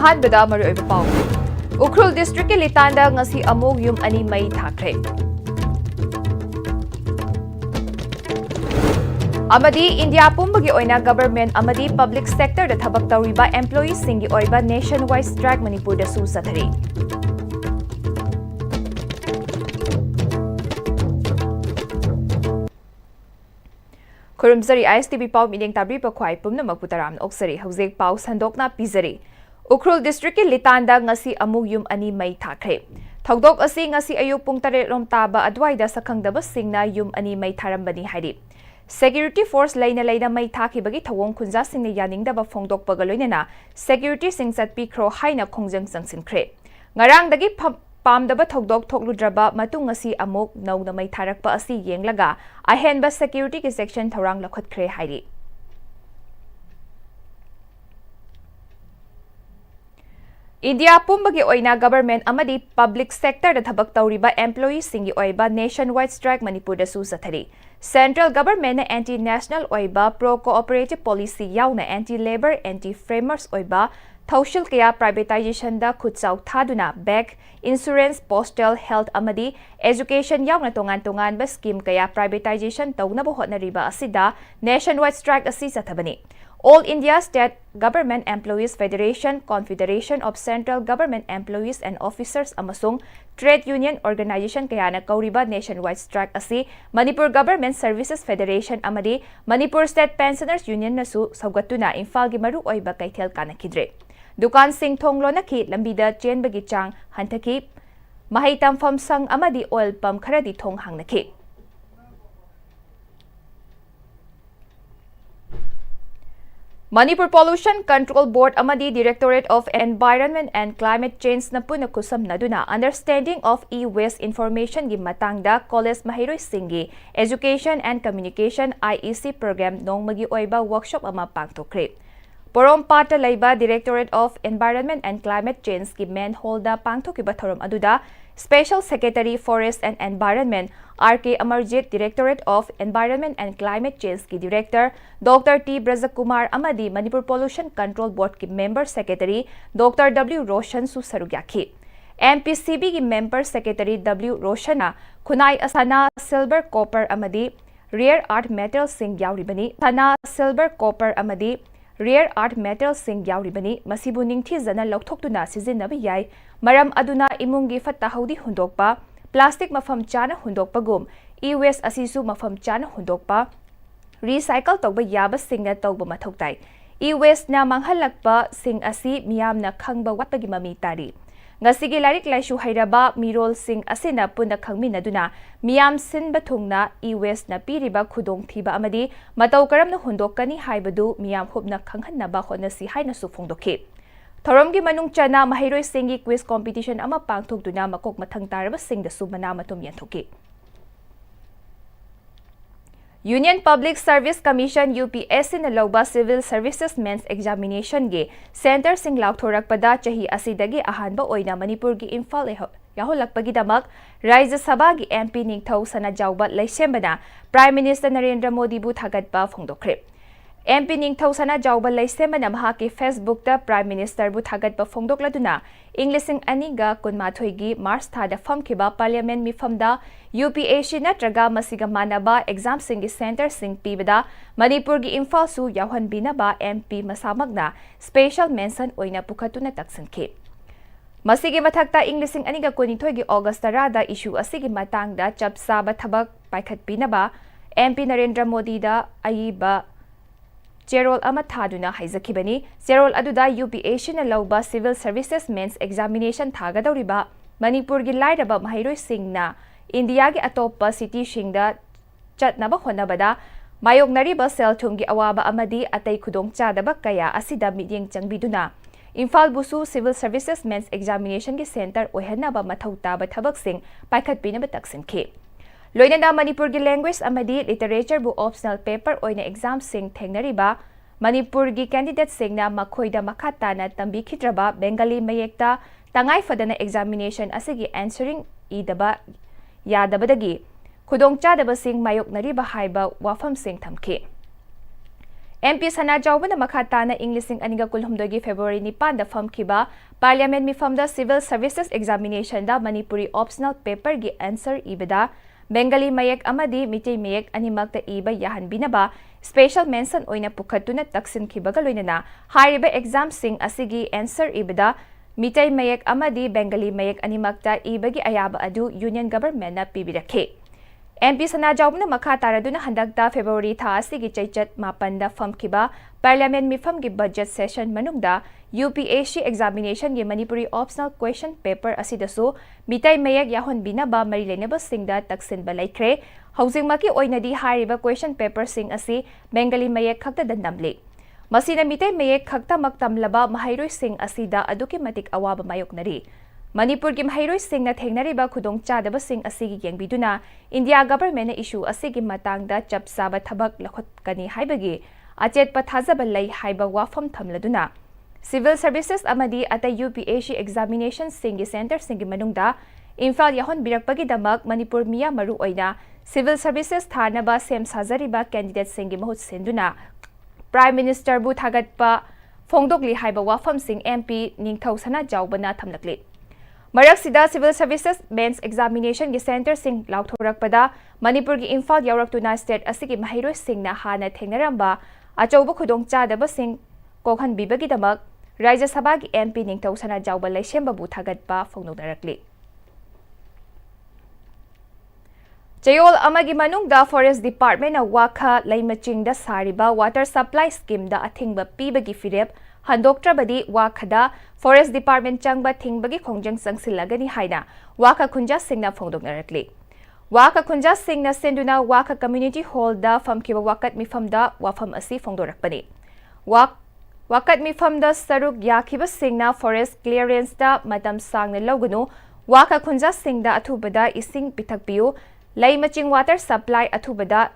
ꯑꯍꯥꯟꯕꯗ ꯃꯔꯨꯑꯣꯏꯕ ꯄꯥꯎ ꯎꯈ꯭ꯔꯨꯜ ꯗꯤꯁꯇ꯭ꯔꯤꯛꯀꯤ ꯂꯤꯇꯥꯟꯗ ꯉꯁꯤ ꯑꯃꯨꯛ ꯌꯨꯝ ꯑꯅꯤ ꯃꯩ ꯊꯥꯈ꯭ꯔꯦ ꯑꯃꯗꯤ ꯏꯟꯗꯤꯌꯥ ꯄꯨꯝꯕꯒꯤ ꯑꯣꯏꯅ ꯒꯚꯔꯟꯃꯦꯟꯠ ꯑꯃꯗꯤ ꯄꯕ꯭ꯂꯤꯛ ꯁꯦꯛꯇꯔꯗ ꯊꯕꯛ ꯇꯧꯔꯤꯕ ꯑꯦꯝꯄ꯭ꯂꯣꯌꯤꯁꯤꯡꯒꯤ ꯑꯣꯏꯕ ꯅꯦꯁꯟ ꯋꯥꯏꯗ ꯁ꯭ꯇ꯭ꯔꯥꯏꯛ ꯃꯅꯤꯄꯨꯔꯗꯁꯨ ꯆꯠꯊꯔꯤ ꯈꯨꯔꯨꯝꯖꯔꯤ ISTV ꯄꯥꯎ ꯃꯤꯠꯌꯦꯡ ꯇꯥꯕꯤꯕ ꯈ꯭ꯋꯥꯏ ꯄꯨꯝꯅꯃꯛꯄꯨ ꯇꯔꯥꯝꯅ ꯑꯣꯛꯆꯔꯤ ꯍꯧꯖꯤꯛ ꯄꯥꯎ ꯁꯟꯗꯣꯛꯅ ꯄꯤꯖꯔꯤ ꯎꯈ꯭ꯔꯨꯜ ꯗꯤꯁꯇ꯭ꯔꯤꯛꯀꯤ ꯂꯤꯇꯥꯟꯗ ꯉꯁꯤ ꯑꯃꯨꯛ ꯌꯨꯝ ꯑꯅꯤ ꯃꯩ ꯊꯥꯈ꯭ꯔꯦ ꯊꯧꯗꯣꯛ ꯑꯁꯤ ꯉꯁꯤ ꯑꯌꯨꯛ ꯄꯨꯡ 8 ꯔꯣꯝ ꯇꯥꯕ ꯑꯗꯨꯋꯥꯏꯗ ꯁꯛꯈꯪꯗꯕꯁꯤꯡꯅ ꯌꯨꯝ ꯑꯅꯤ ꯃꯩ ꯊꯥꯔꯝꯕꯅꯤ ꯍꯥꯏꯔꯤ ꯁꯦꯀ꯭ꯌꯨꯔꯤꯇꯤ ꯐꯣꯔꯁ ꯂꯩꯅ ꯃꯩ ꯊꯥꯈꯤꯕꯒꯤ ꯊꯧꯑꯣꯡ ꯈꯨꯟꯖꯥꯁꯤꯡꯅ ꯌꯥꯅꯤꯡꯗꯕ ꯐꯣꯡꯗꯣꯛꯄꯒ ꯂꯣꯏꯅꯅ ꯁꯦꯀ꯭ꯌꯨꯔꯤꯇꯤꯁꯤꯡ ꯆꯠꯄꯤꯈ꯭ꯔꯣ ꯍꯥꯏꯅ ꯈꯣꯡꯖꯪ ꯆꯪꯁꯤꯟꯈ꯭ꯔꯦ ꯉꯔꯥꯡꯗꯒꯤ ꯄꯥꯝꯗꯕ ꯊꯧꯗꯣꯛ ꯊꯣꯛꯂꯨꯗ꯭ꯔꯕ ꯃꯇꯨꯡ ꯉꯁꯤ ꯑꯃꯨꯛ ꯅꯧꯅ ꯃꯩ ꯊꯥꯔꯛꯄ ꯑꯁꯤ ꯌꯦꯡꯂꯒ ꯑꯍꯦꯟꯕ ꯁꯦꯀ꯭ꯌꯨꯔꯤꯇꯤꯒꯤ ꯁꯦꯛꯁꯟ ꯊꯧꯔꯥꯡ ꯂꯧꯈꯠꯈ꯭ꯔꯦ ꯍꯥꯏꯔꯤ ꯏꯟꯗꯤꯌꯥ ꯄꯨꯝꯕꯒꯤ ꯑꯣꯏꯅ ꯒꯚꯔꯟꯃꯦꯟꯠ ꯑꯃꯗꯤ ꯄꯕ꯭ꯂꯤꯛ ꯁꯦꯛꯇꯔꯗ ꯊꯕꯛ ꯇꯧꯔꯤꯕ ꯑꯦꯝꯄ꯭ꯂꯣꯌꯤꯁꯤꯡꯒꯤ ꯑꯣꯏꯕ ꯅꯦꯁꯟ ꯋꯥꯏꯗ ꯁ꯭ꯇ꯭ꯔꯥꯏꯛ ꯃꯅꯤꯄꯨꯔꯗꯁꯨ ꯆꯠꯊꯔꯤ ꯁꯦꯟꯇ꯭ꯔꯦꯜ ꯒꯚꯔꯟꯃꯦꯟꯠꯅ ꯑꯦꯟꯇꯤ ꯅꯦꯁꯅꯦꯜ ꯑꯣꯏꯕ ꯄ꯭ꯔꯣ ꯀꯣꯑꯣꯄꯔꯦꯇꯤꯚ ꯄꯣꯂꯤꯁꯤ ꯌꯥꯎꯅ ꯑꯦꯟꯇꯤ ꯂꯦꯕꯔ ꯑꯦꯟꯇꯤ ꯐ꯭ꯔꯦꯃꯔꯁ ꯑꯣꯏꯕ ꯊꯧꯁꯤꯜ ꯀꯌꯥ ꯄ꯭ꯔꯥꯏꯚꯦꯇꯥꯏꯖꯦꯁꯟꯗ ꯈꯨꯠꯆꯥꯎ ꯊꯥꯗꯨꯅ ꯕꯦꯡꯛ ꯏꯟꯁꯨꯔꯦꯟꯁ ꯄꯣꯁꯇꯦꯜ ꯍꯦꯜꯊ ꯑꯃꯗꯤ ꯑꯦꯖꯨꯀꯦꯁꯟ ꯌꯥꯎꯅ ꯇꯣꯉꯥꯟꯕ ꯁ꯭ꯀꯤꯝ ꯀꯌꯥ ꯄ꯭ꯔꯥꯏꯚꯦꯇꯥꯏꯖꯦꯁꯟ ꯇꯧꯅꯕ ꯍꯣꯠꯅꯔꯤꯕ ꯑꯁꯤꯗ ꯅꯦꯁꯟ ꯋꯥꯏꯗ ꯁ꯭ꯇ꯭ꯔꯥꯏꯛ ꯑꯁꯤ ꯆꯠꯊꯕꯅꯤ All India State Government Employees Federation, Confederation of Central Government Employees and Officers amasung Trade Union Organization kayana kauriba nationwide strike asi Manipur Government Services Federation amadi Manipur State Pensioners Union nasu saugatuna Imphal gi maru oiba kaithel kanakidre. Dukan sing thonglonaki lambida chenbagi chang hanthaki mahai tampham sang amadi oil pump kharadi thong hangnaki. Manipur Pollution Control Board amadi Directorate of Environment and Climate Change na puna kusam naduna Understanding of E-Waste Information gi matangda College Mahiroi Singhi Education and Communication IEC Program nongmagi oiba workshop ama pangtokre. Porompata laiba Directorate of Environment and Climate Change gi manholda pangtokiba thorom aduda Special Secretary Forest and Environment RK Amarjit Directorate of Environment and Climate Change ki Director Dr. T. Brajakumar Amadi Manipur Pollution Control Board ki Member Secretary Dr. W. Roshan su sarugyakhi. MPCB ki Member Secretary W. Roshana Kunai Asana Silver Copper Amadi Rare Earth Metal Sing Yauribani Thana Silver Copper Amadi Rare Earth Metal Sing Yauribani Masibu Ningthizana Lokthokduna Sizinnabi Yai Maram Aduna Imungi Fatta Haudi Hundokpa Plastic mafam chana hundokpagum e-waste asisu mafam chana hundokpa recycle tawba yaba singna tawba mathoktai e-waste na manghalakpa sing asi miyamna khangba watpagi mami tari ngasigi larik laishu hairaba mirol sing asina punna khangminaduna miyam sinba thungna e-waste na piriba khudong thiba amadi mataw karamna hundokkani haibadu miyam hubna khanghanaba honasi haina su phongdokhi Thoramgi manung chana mahiroi singi quiz competition ama pangthokduna makok mathang taraba singda subana matum yanthoki. Union Public Service Commission UPSC na lawba Civil Services Men's Examination gi Center sing lauthorakpada chahi asidagi ahanba oina Manipur gi Imphal yaholakpagidamak Rajya Sabha gi MP Ningthau sana jawba laisembana Prime Minister Narendra Modi bu thagatpa phongdokre. MP Ningthau sana jawba laisembana mahaki Facebook ta Prime Minister bu thagatpa phongdokladuna Englising aniga kunmathoi gi March thada famkiba Parliament mifamda UPSC natraga masiga manaba exam singi center sing pibada Manipur gi Imphal su yawhan binaba MP masamagna special mention oina pukhatuna taksanki Masigi mathakta Englising aniga kunithoi gi August tarada issue asigi matangda chapsaba thabak paikhat binaba MP Narendra Modi da aiba Cherol Amathaduna Haizakibani, Cherol Aduda UPSC na lawba Civil Services Men's Examination Thagadawriba, Manipur gi lairaba mahiroi singna, India gi atopa city singda chatnaba honabada, mayognariba selthumgi awaba amadi atay khudong chadaba kaya asida midyeng changbiduna. Imphal busu Civil Services Men's Examination gi center oihanaba mathautaba thabak sing paikhat pinaba taksinki. Loinana Manipur gi language amadi literature bu optional paper oina exam sing thengnariba Manipur gi candidate singna makhoida makhata na tambi khidraba Bengali mayekta tangai fadana examination asigi answering idaba yadabadagi khudong chadaba sing mayoknariba haiba wafam sing thamki MP Sana Jaubana Makhatana Inglising Aniga Kulhumdogi February Nipan the Famkiba Parliament Mifamda Civil Services Examination da Manipuri Optional Paper gi answer ibada Bengali Mayek Amadi Mitay Mayek Animakta Iba Yahan Binaba Special Mention Oina Pukatuna Taksin Kibagaloinana Hariba Exam Sing Asigi answer ibada Mitay Mayek Amadi Bengali Mayek Animakta Ibagi Ayaba Adu Union Government na Pibirake MP Sana Jaubna Makataraduna Handagda February Tha Asigi Chaychat Mapanda Famkiba Parliament Mifamgi Budget Session Manungda UPSC Examination gi Manipuri Optional Question Paper Asidasu Mitay Mayek Yahon Binaba Marileneba Singda Taksin Balaikre Housing Maki Oinadi Hariba Question Paper Sing Asi Bengali Mayek Khakta Dandamli Masina Mitay Mayek Khakta Maktamlaba Mahayroi Sing Asida Aduki Matik Awaba Mayoknari Manipur gi Mahayroi Sing na Thengnariba Khudong Chadaba Sing Asigi Yengbiduna India government na issue asigi matangda chapsaba thabak lakhotkani haibagi achet pathajaba lei haiba wafam thamladuna Civil Services amadi ata UPSC Examination Singi Center Singi Manungda Imphal Yahon Birakpagi Damak Manipur Miya Maru Oina Civil Services Thanaba Sem Sajariba Candidate Singi Mahut Senduna Prime Minister Bu Thagatpa Phongdokli haiba wafam Sing MP Ningthau Sana Jaubana thamlakli Maraksida Civil Services Men's Examination gi Center Sing Lauthorakpada Manipur gi Imphal Yauraktu State asigi Mahayroi Sing na hana Thengnaramba achauba khudong chadaba Sing kokhan bibagi damak Rajya Sabha gi MP Ningthau Sana Jauba Laishemba Bu Thagatpa Phongnodarakli Chayol amagi manungda Forest Department na Wakha Laimachingda sariba Water Supply Scheme da athingba pibagi firep Handoktrabadi Wakhada Forest Department Changba Thingbagi Khongjang Sangsilagani Haina Wakha Khunja Singna Phongdoknarakli Wakha Khunja Singna Senduna Wakha Community Hall da Famkiba Wakat Mifamda Wafam Asi Phongdorakpani Wakat Mifamda Saruk Yakiba Singna Forest Clearance da Madam Sangna Logunu Wakha Khunja Singda Athubada Ising Pitakpiu Laimaching Water Supply Athubada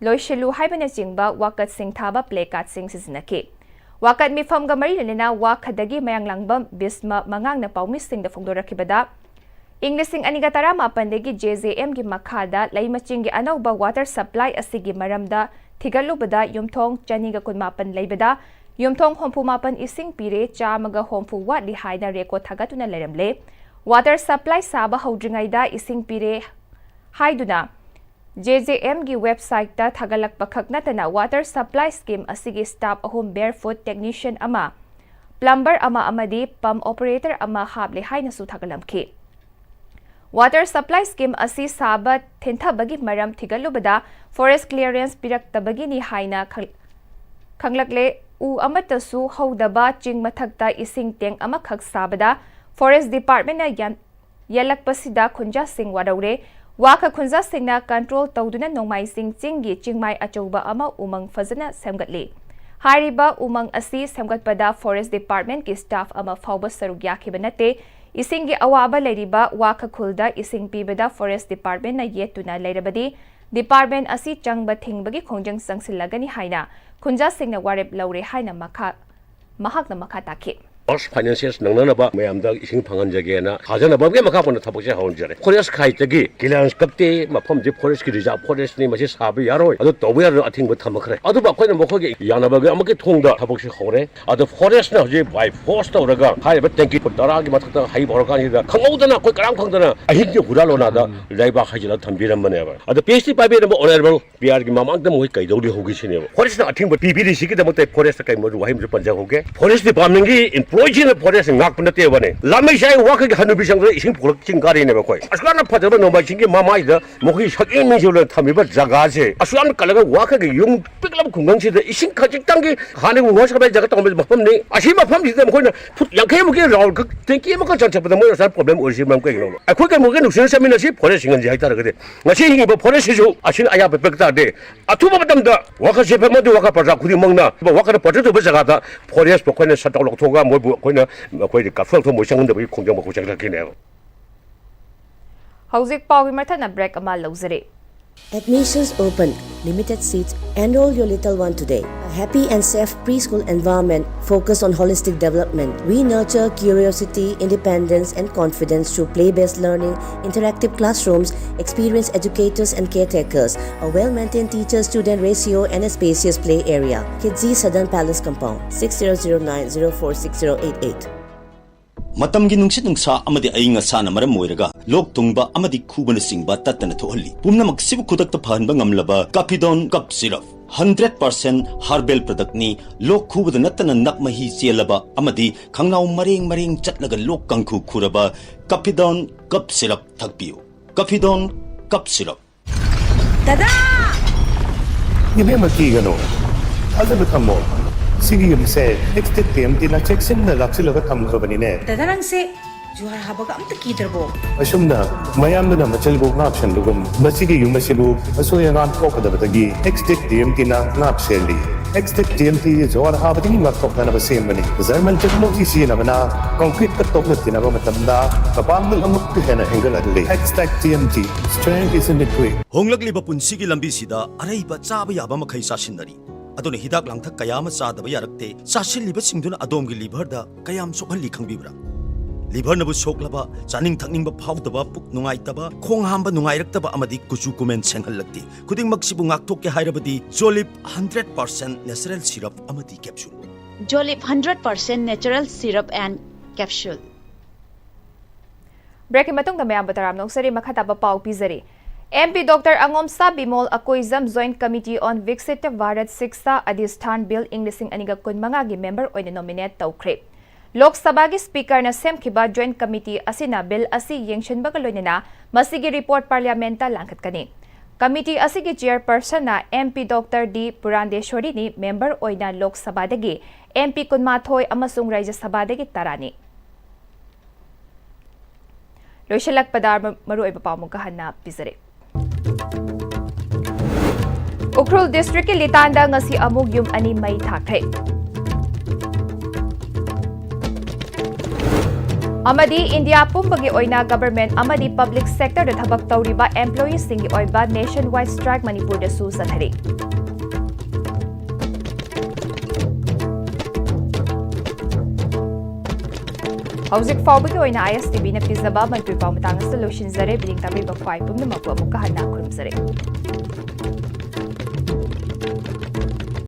Loishilu Haibana Jingba Wakat Sing Thaba Placard Sing Sizinaki Wakat Mifam Gamari Lena Wakadagi Mayang Langbam Bisma Mangang na Paumising da Phongdorakibada Inglising Anigatara Mapandegi JZM gi Makhada Laimaching gi Anauba Water Supply Asigi Maramda Thigalubada Yumthong Chaniga Kunmapan Laibada Yumthong Hompu Mapan Ising Pire Chamaga Hompu Wat Li Haina Reko Thagatuna Leramle Water Supply Saba Hodringaida Ising Pire Haiduna JZM gi website ta thagalak pakhak natana water supply scheme asigi staff ahum barefoot technician ama plumber ama amadi pump operator ama hable haina su thagalamki water supply scheme asi sabat thintabagi maram thigalubada forest clearance piraktabagi ni haina khanglakle u amata su hodaba ching mathakta ising teng ama khak sabada forest department na yalakpasida khunja sing waraure Wakha Khunja Singna control tawduna Nongmai Sing Chinggi Chingmai Achauba ama umang fazana semgatli. Hariba umang asi semgatpada Forest Department ki staff ama fawba sarugyakiba nate isinggi awaba leiriba Wakha Khulda ising pibada Forest Department na yetuna leirabadi Department asi changba thingbagi khongjang sangsilagani haina Khunja Singna warep laure haina mahakna makhataki. Finances nangnanaba mayamda ising phanganjagena hajanaba ge makapona thapokse hawnjare forest khaitagi clearance kapte mafamje forest ki reserve forest ni masi sabi yaroi adu tobuya athingba thamakhre adu ba khoina mokhoge yanaba ge amake thongda thapokse hore adu forest na je by force tawraga haiba tanki dara gi mathakta hai borkan ida khangudana koi karam khangdana ahig ge huralona da laiba khajila thambiram maneba adu PhD pabe na honorable PR gi mamangda moi kaidori hogi sineba forest na athingba PPD sigi da mate forest kai modu wahim je panja hoge forest department gi Project forest ngak pnate bane lamai sai waka ge hanu bisang ising pulak chingari ne bakoi aswana phajaba no bai singi mama ida mokhi saking mi jole thamiba jaga je aswan kalaga waka ge yung piklab khungang si da ising khajik tangi khane wo sa bai jaga tong mafam ni asi mafam si da mokoi yankhe mokhi raul ka tenki mokha chang chapda mo sa problem orsi mam kai no akhoi ka mokhi nusin sa mina si forest singan ji haita ragade ngasi hingi ba forest ju asin aya pe pekta de athuba badam da waka se pe mo de waka parja khuri mangna waka parja to ba jaga da forest pokoi ne sa lok thoga mo koina koina ka phal tho mo sang da bi khongjang mo khojang la kine Hauzik pawi marthana break ama lozare Admissions open. Limited seats. Enroll your little one today. A happy and safe preschool environment focused on holistic development. We nurture curiosity, independence, and confidence through play-based learning, interactive classrooms, experienced educators and caretakers, a well-maintained teacher-student ratio, and a spacious play area. Kidzi Southern Palace Compound, 6009046088. ꯃꯇꯝꯒꯤ ꯅꯨꯡꯁꯤꯠ ꯅꯨꯡꯁꯥ ꯑꯃꯗꯤ ꯑꯏꯪ ꯑꯁꯥꯅ ꯃꯔꯝ ꯑꯣꯏꯔꯒ ꯂꯣꯛ ꯊꯨꯡꯕ ꯑꯃꯗꯤ ꯈꯨꯕꯅ ꯆꯤꯡꯕ ꯇꯠꯇꯅ ꯊꯣꯛꯍꯜꯂꯤ ꯄꯨꯝꯅꯃꯛ ꯁꯤꯕꯨ ꯈꯨꯗꯛꯇ ꯐꯍꯟꯕ ꯉꯝꯂꯕ ꯀꯥꯐꯤꯗꯣꯟ ꯀꯞ ꯁꯤꯔꯞ 100% ꯍꯥꯔꯕꯦꯜ ꯄ꯭ꯔꯗꯛꯅꯤ ꯂꯣꯛ ꯈꯨꯕꯗ ꯅꯠꯇꯅ ꯅꯞ ꯃꯍꯤ ꯆꯦꯜꯂꯕ ꯑꯃꯗꯤ ꯈꯪꯅꯥꯎ ꯃꯔꯦꯡ ꯃꯔꯦꯡ ꯆꯠꯂꯒ ꯂꯣꯛ ꯀꯪꯈꯨ ꯈꯨꯔꯕ ꯀꯥꯐꯤꯗꯣꯟ ꯀꯞ syrup ꯊꯛꯄꯤꯌꯨ ꯀꯥꯐꯤꯗꯣꯟ cup syrup Dada! Ibig magkigano. Ano ba tamo? Sige yung se, next time na check-in na laksilog at tamlo ba nine? Dada lang si Juhar habag am takidrabo. Asum na, mayam na machalbog na option lugum. Masige yung masilog, masuya nga ko kada batagi. Next time na napseli. Next time Juhar habag yung laptop na nabasim ba ni? Zaman technology siya naman na concrete katok na tinaba matanda. Kapag ang magkuhan na hinggal at late. Next TMT, strength is in the quick. ꯍꯣꯡꯂꯛꯂꯤꯕ ꯄꯨꯟꯁꯤꯒꯤ ꯂꯝꯕꯤꯁꯤꯗ ꯑꯔꯩꯕ ꯆꯥꯕ ꯌꯥꯕ ꯃꯈꯩ ꯆꯥꯁꯤꯟꯅꯔꯤ ꯑꯗꯨꯅ ꯍꯤꯗꯥꯛ ꯂꯥꯡꯊꯛ ꯀꯌꯥ ꯑꯃ ꯆꯥꯗꯕ ꯌꯥꯔꯛꯇꯦ ꯆꯥꯁꯤꯜꯂꯤꯕꯁꯤꯡꯗꯨꯅ ꯑꯗꯣꯝꯒꯤ ꯂꯤꯚꯔꯗ ꯀꯌꯥꯝ ꯁꯣꯛꯍꯜꯂꯤ ꯈꯪꯕꯤꯕ꯭ꯔꯥ ꯂꯤꯚꯔꯅꯕꯨ ꯁꯣꯛꯂꯕ ꯆꯥꯅꯤꯡ ꯊꯛꯅꯤꯡꯕ ꯐꯥꯎꯗꯕ ꯄꯨꯛ ꯅꯨꯡꯉꯥꯏꯇꯕ ꯈꯣꯡ ꯍꯥꯝꯕ ꯅꯨꯡꯉꯥꯏꯔꯛꯇꯕ ꯑꯃꯗꯤ ꯀꯨꯆꯨ ꯀꯨꯃꯦꯟ ꯁꯦꯡꯍꯜꯂꯛꯇꯦ ꯈꯨꯗꯤꯡꯃꯛꯁꯤꯕꯨ ꯉꯥꯛꯊꯣꯛꯀꯦ ꯍꯥꯏꯔꯕꯗꯤ ꯖꯣꯂꯤꯞ 100% ꯅꯦꯆꯔꯦꯜ ꯁꯤꯔꯞ ꯑꯃꯗꯤ capsule Jolip 100% natural syrup and capsule. Break matungda mayam bataram noksari makhataba pau pizari. MP Dr. Angom Sabimol Akoizam Joint Committee on Viksit Bharat Siksa Adhisthan Bill Inglising Aniga Kunmangagi member oina nominate tawkre. Lok Sabha gi Speaker na semkiba Joint Committee asina bill asi yengshinba kaloina masigi report parliamenta langkat kani. Committee asigi chairperson na MP Dr. D. Purandeshwari ni member oina Lok Sabha dagi MP Kunmathoy amasung Rajya Sabha dagi tarani. Loishalak padar maruoy papamugahan na pizare. Ukhrul District ki Litanda ngasi amug yum ani may thakre. Amadi India pumbagi oina government amadi public sector da thabak tawriba employees singi oiba nationwide strike Manipur da su sanhari. Hauzik fawbagi oina ISTV na pizaba magpipawmatanga solution zare biling tabi ba 5 pum na magpuamukahan na kurum zare.